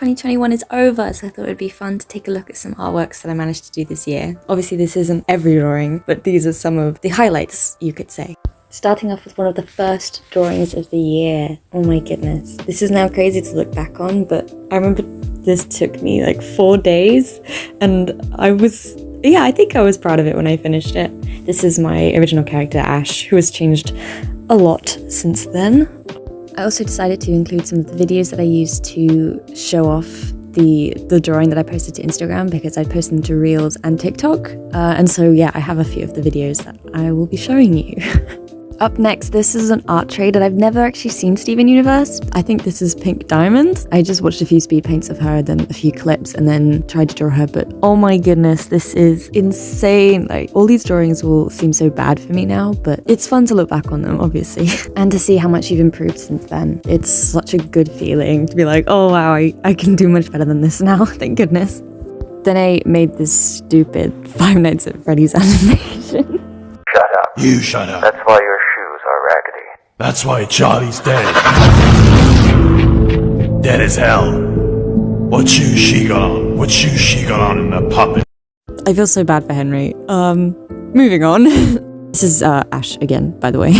2021 is over, so I thought it would be fun to take a look at some artworks that I managed to do this year. Obviously this isn't every drawing, but these are some of the highlights, you could say. Starting off with one of the first drawings of the year. Oh my goodness. This is now crazy to look back on, but I remember this took me like 4 days, and I think I was proud of it when I finished it. This is my original character, Ash, who has changed a lot since then. I also decided to include some of the videos that I used to show off the drawing that I posted to Instagram, because I posted them to Reels and TikTok. And so yeah, I have a few of the videos that I will be showing you. Up next, this is an art trade that I've never actually seen Steven Universe. I think this is Pink Diamond. I just watched a few speed paints of her, then a few clips, and then tried to draw her, but oh my goodness, this is insane. Like, all these drawings will seem so bad for me now, but it's fun to look back on them, obviously. And to see how much you've improved since then. It's such a good feeling to be like, oh wow, I can do much better than this now, thank goodness. Then I made this stupid Five Nights at Freddy's animation. Shut up. You shut up. That's why your shoes are raggedy. That's why Charlie's dead. Dead as hell. What shoes she got on? What shoes she got on in the puppet? I feel so bad for Henry. Moving on. This is Ash again, by the way.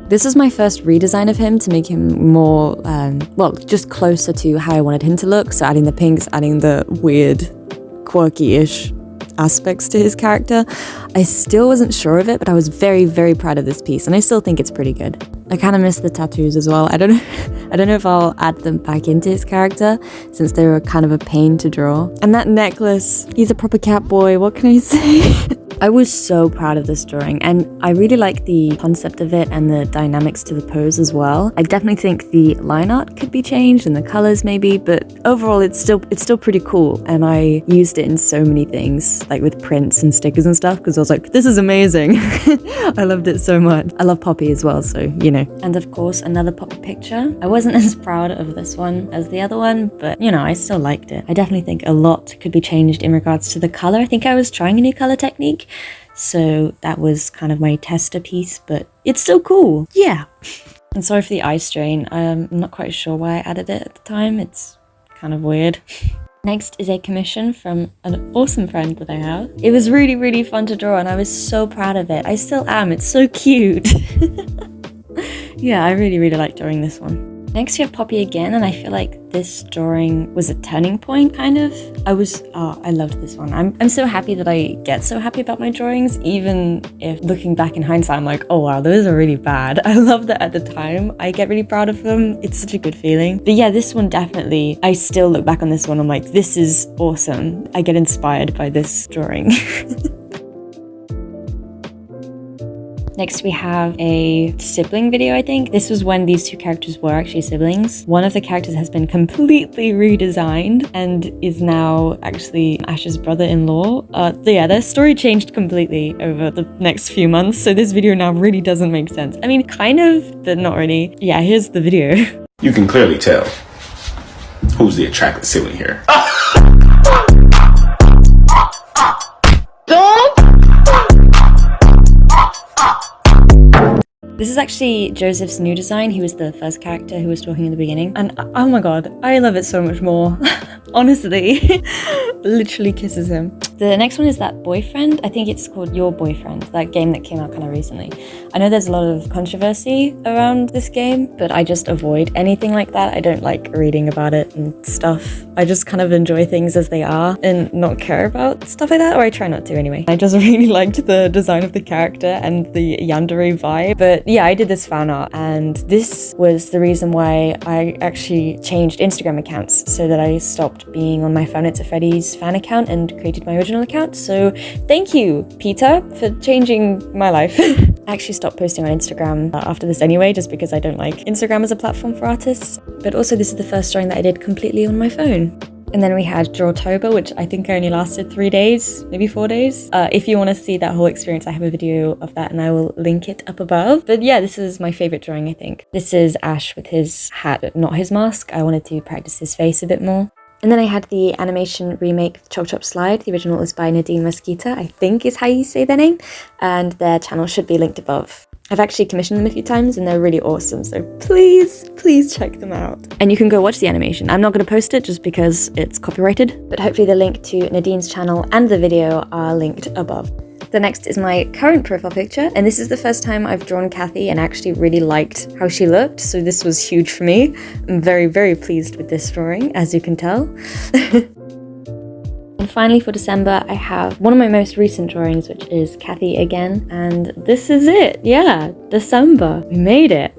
This was my first redesign of him to make him more, well, just closer to how I wanted him to look. So adding the pinks, adding the weird, quirky-ish aspects to his character. I still wasn't sure of it, but I was very, very proud of this piece, and I still think it's pretty good. I kind of miss the tattoos as well. I don't know if I'll add them back into his character, since they were kind of a pain to draw. And that necklace, he's a proper cat boy, what can I say? I was so proud of this drawing, and I really like the concept of it and the dynamics to the pose as well. I definitely think the line art could be changed and the colors maybe, but overall it's still pretty cool, and I used it in so many things, like with prints and stickers and stuff, because I was like, this is amazing. I loved it so much. I love Poppy as well, so you know. And of course, another Poppy picture. I wasn't as proud of this one as the other one, but you know, I still liked it. I definitely think a lot could be changed in regards to the color. I think I was trying a new color technique, so that was kind of my tester piece, but it's still cool. Yeah. And sorry for the eye strain. I'm not quite sure why I added it at the time. It's kind of weird. Next is a commission from an awesome friend that I have. It was really, really fun to draw, and I was so proud of it. I still am. It's so cute. Yeah, I really, really like drawing this one. Next we have Poppy again, and I feel like this drawing was a turning point, kind of. I loved this one. I'm so happy that I get so happy about my drawings, even if looking back in hindsight, I'm like, oh wow, those are really bad. I love that at the time. I get really proud of them. It's such a good feeling. But yeah, this one definitely, I still look back on this one, I'm like, this is awesome. I get inspired by this drawing. Next we have a sibling video, I think. This was when these two characters were actually siblings. One of the characters has been completely redesigned and is now actually Ash's brother-in-law. Yeah, their story changed completely over the next few months, so this video now really doesn't make sense. I mean, kind of, but not really. Yeah, here's the video. You can clearly tell who's the attractive sibling here. This is actually Joseph's new design. He was the first character who was talking in the beginning. And oh my god, I love it so much more. Honestly. Literally kisses him. The next one is That Boyfriend. I think it's called Your Boyfriend, that game that came out kind of recently. I know there's a lot of controversy around this game, but I just avoid anything like that. I don't like reading about it and stuff. I just kind of enjoy things as they are and not care about stuff like that, or I try not to anyway. I just really liked the design of the character and the yandere vibe. But yeah, I did this fan art, and this was the reason why I actually changed Instagram accounts, so that I stopped being on my Five Nights at Freddy's fan account and created my original account. So thank you, Peter, for changing my life. I actually stopped posting on Instagram after this anyway, just because I don't like Instagram as a platform for artists. But also this is the first drawing that I did completely on my phone. And then we had Drawtober, which I think only lasted 3 days, maybe 4 days. If you want to see that whole experience, I have a video of that and I will link it up above. But yeah, this is my favorite drawing, I think. This is Ash with his hat, not his mask. I wanted to practice his face a bit more. And then I had the animation remake of Chop Chop Slide. The original was by NADEEN'S, I think is how you say their name. And their channel should be linked above. I've actually commissioned them a few times and they're really awesome, so please check them out. And you can go watch the animation. I'm not going to post it just because it's copyrighted, but hopefully the link to Nadine's channel and the video are linked above. The next is my current profile picture, and this is the first time I've drawn Kathy and actually really liked how she looked, so this was huge for me. I'm very pleased with this drawing, as you can tell. And finally for December, I have one of my most recent drawings, which is Kathy again, and this is it. Yeah, December. We made it.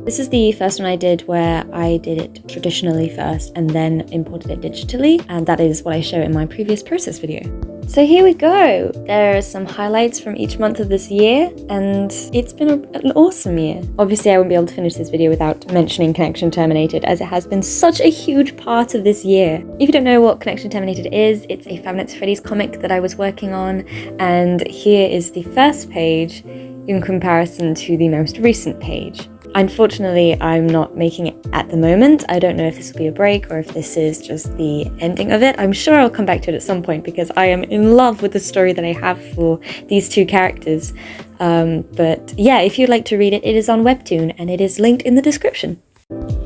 This is the first one I did where I did it traditionally first and then imported it digitally, and that is what I show in my previous process video. So here we go. There are some highlights from each month of this year, and it's been an awesome year. Obviously, I won't be able to finish this video without mentioning Connection Terminated, as it has been such a huge part of this year. If you don't know what Connection Terminated is, it's a Five Nights at Freddy's comic that I was working on, and here is the first page in comparison to the most recent page. Unfortunately, I'm not making it at the moment. I don't know if this will be a break or if this is just the ending of it. I'm sure I'll come back to it at some point because I am in love with the story that I have for these two characters. But yeah, if you'd like to read it, it is on Webtoon and it is linked in the description.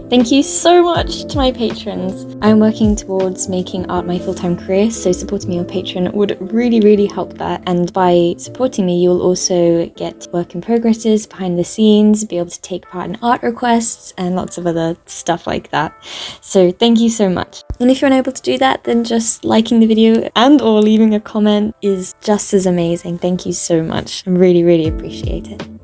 Thank you so much to my patrons. I'm working towards making art my full-time career, so supporting me on Patreon would really help that. And by supporting me, you'll also get work in progresses, behind the scenes, be able to take part in art requests, and lots of other stuff like that. So thank you so much. And if you're unable to do that, then just liking the video and or leaving a comment is just as amazing. Thank you so much. I really appreciate it.